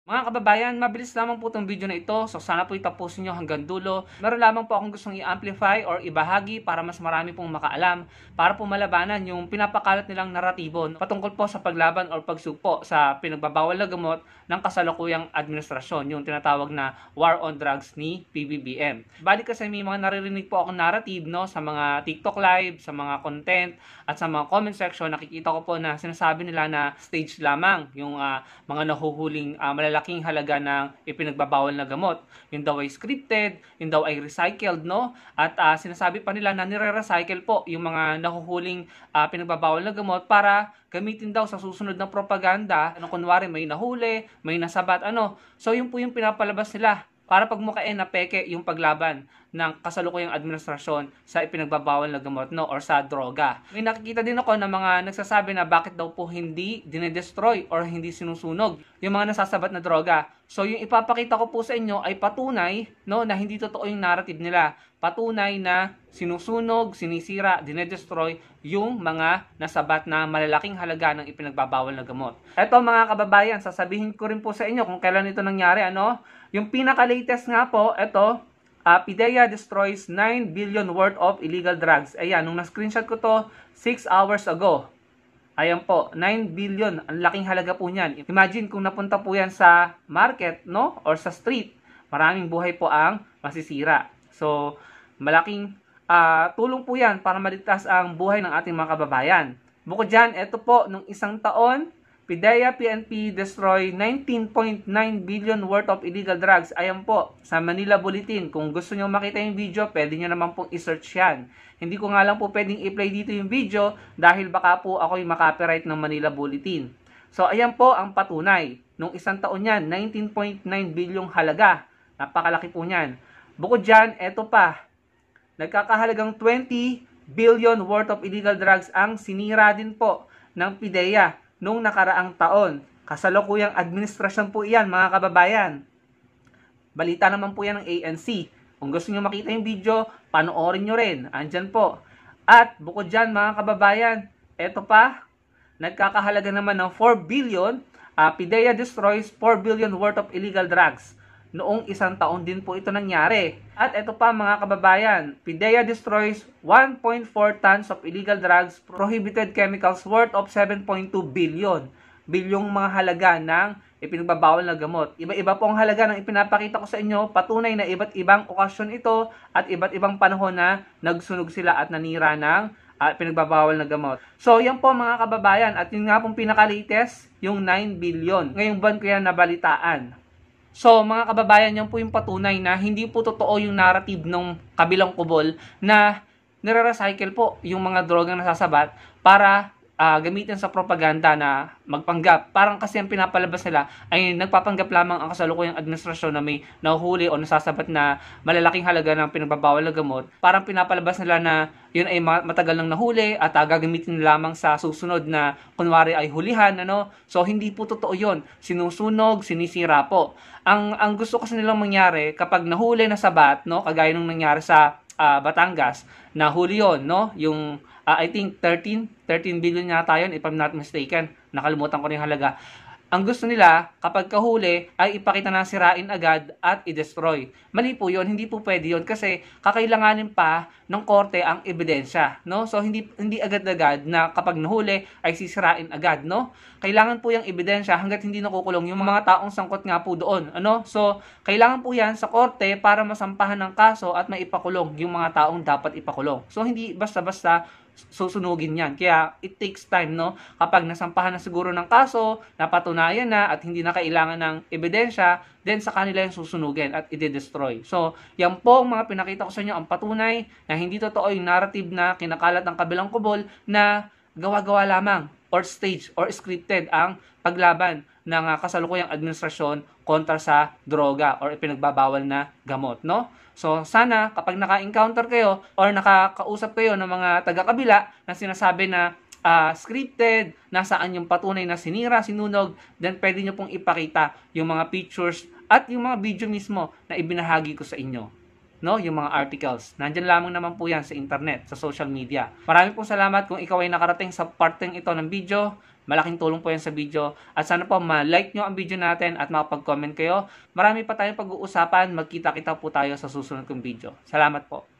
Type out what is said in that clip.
Mga kababayan, mabilis lamang po itong video na ito. So sana po itapusin nyo hanggang dulo. Meron lamang po akong gustong i-amplify or ibahagi para mas marami pong makaalam. Para po malabanan yung pinapakalat nilang naratibo patungkol po sa paglaban or pagsugpo sa pinagbabawal na gamot ng kasalukuyang administrasyon. Yung tinatawag na War on Drugs ni PBBM. Balik kasi may mga naririnig po akong narrative sa mga TikTok live, sa mga content, at sa mga comment section. Nakikita ko po na sinasabi nila na stage lamang yung mga nahuhuling malalaking halaga ng ipinagbabawal na gamot. Yung daw ay scripted, yung daw ay recycled, no? At sinasabi pa nila na nire-recycle po yung mga nahuhuling pinagbabawal na gamot para gamitin daw sa susunod na propaganda. Kunwari may nahuli, may nasabat, So yun po yung pinapalabas nila para pagmukain na peke yung paglaban ng kasalukuyang administrasyon sa ipinagbabawal na gamot or sa droga. May nakikita din ako ng mga nagsasabi na bakit daw po hindi dinedestroy or hindi sinusunog yung mga nasasabat na droga. So yung ipapakita ko po sa inyo ay patunay na hindi totoo yung narrative nila. Patunay na sinusunog, sinisira, dinedestroy yung mga nasabat na malalaking halaga ng ipinagbabawal na gamot. Eto mga kababayan, sasabihin ko rin po sa inyo kung kailan ito nangyari. Yung pinaka-latest nga po, ito, PIDEA destroys 9 billion worth of illegal drugs. Ayan, nung na-screenshot ko to 6 hours ago. Ayan po, 9 billion. Ang laking halaga po niyan. Imagine kung napunta po yan sa market, or sa street, maraming buhay po ang masisira. So, malaking tulong po yan para maligtas ang buhay ng ating mga kababayan. Bukod dyan, ito po, nung isang taon, PIDEA PNP destroy 19.9 billion worth of illegal drugs. Ayan po, sa Manila Bulletin. Kung gusto nyo makita yung video, pwede nyo naman pong i-search yan. Hindi ko nga lang po pwedeng i-play dito yung video dahil baka po ako'y makopyright ng Manila Bulletin. So, ayan po ang patunay. Nung isang taon yan, 19.9 billion halaga. Napakalaki po niyan. Bukod dyan, eto pa. Nagkakahalagang 20 billion worth of illegal drugs ang sinira din po ng PIDEA nung nakaraang taon. Kasalukuyang administrasyon po iyan, mga kababayan. Balita naman po yan ng ANC. Kung gusto nyo makita yung video, panoorin nyo rin. Andyan po. At bukod dyan, mga kababayan, eto pa, nagkakahalaga naman ng 4 billion. PIDEA destroys 4 billion worth of illegal drugs. Noong isang taon din po ito nangyari. At ito pa mga kababayan, PIDEA destroys 1.4 tons of illegal drugs, prohibited chemicals worth of 7.2 billion. Bilyong mga halaga ng ipinagbabawal na gamot. Iba-iba po ang halaga ng ipinapakita ko sa inyo. Patunay na iba't ibang okasyon ito at iba't ibang panahon na nagsunog sila at nanira ng pinagbabawal na gamot. So, yan po mga kababayan. At yun nga pong pinaka-latest, yung 9 billion. Ngayong buwan ko yan nabalitaan. So, mga kababayan, yan po yung patunay na hindi po totoo yung narrative ng kabilang kubol na nire-recycle po yung mga drogang nasasabat para gamitin sa propaganda na magpanggap. Parang kasi ang pinapalabas nila ay nagpapanggap lamang ang kasalukuyang administrasyon na may nahuhuli o nasasabat na malalaking halaga ng pinagbabawal na gamot. Parang pinapalabas nila na yun ay matagal nang nahuli at gagamitin lamang sa susunod na kunwari ay hulihan. So, hindi po totoo yun. Sinusunog, sinisira po. Ang gusto kasi nilang mangyari kapag nahuli na sabat, kagaya nung nangyari sa Batangas, nahuli yun, yung I think 13 billion yata yun, if I'm not mistaken. Nakalimutan ko rin yung halaga. Ang gusto nila, kapag kahuli, ay ipakita na sirain agad at i-destroy. Mali po yun, hindi po pwede yun kasi kakailanganin pa ng korte ang ebidensya. So, hindi agad-agad na kapag nahuli ay sisirain agad. Kailangan po yung ebidensya hanggat hindi nakukulong yung mga taong sangkot nga po doon. So, kailangan po yan sa korte para masampahan ng kaso at maipakulong yung mga taong dapat ipakulong. So, hindi basta-basta susunugin yan. Kaya it takes time, kapag nasampahan na siguro ng kaso, napatunayan na at hindi na kailangan ng ebidensya, then sa kanila yung susunugin at i-destroy. So, yan po ang mga pinakita ko sa inyo, ang patunay na hindi totoo yung narrative na kinakalat ng kabilang kubol na gawa-gawa lamang or stage or scripted ang paglaban ng kasalukuyang administrasyon kontra sa droga or ipinagbabawal na gamot, So, sana kapag naka-encounter kayo or nakakausap kayo ng mga taga-kabila na sinasabi na scripted, nasaan yung patunay na sinira, sinunog, then pwede nyo pong ipakita yung mga pictures at yung mga video mismo na ibinahagi ko sa inyo. Yung mga articles. Nandyan lamang naman po yan sa internet, sa social media. Maraming pong salamat kung ikaw ay nakarating sa parteng ito ng video. Malaking tulong po yan sa video. At sana po ma-like nyo ang video natin at makapag-comment kayo. Marami pa tayong pag-uusapan. Magkita-kita po tayo sa susunod kong video. Salamat po.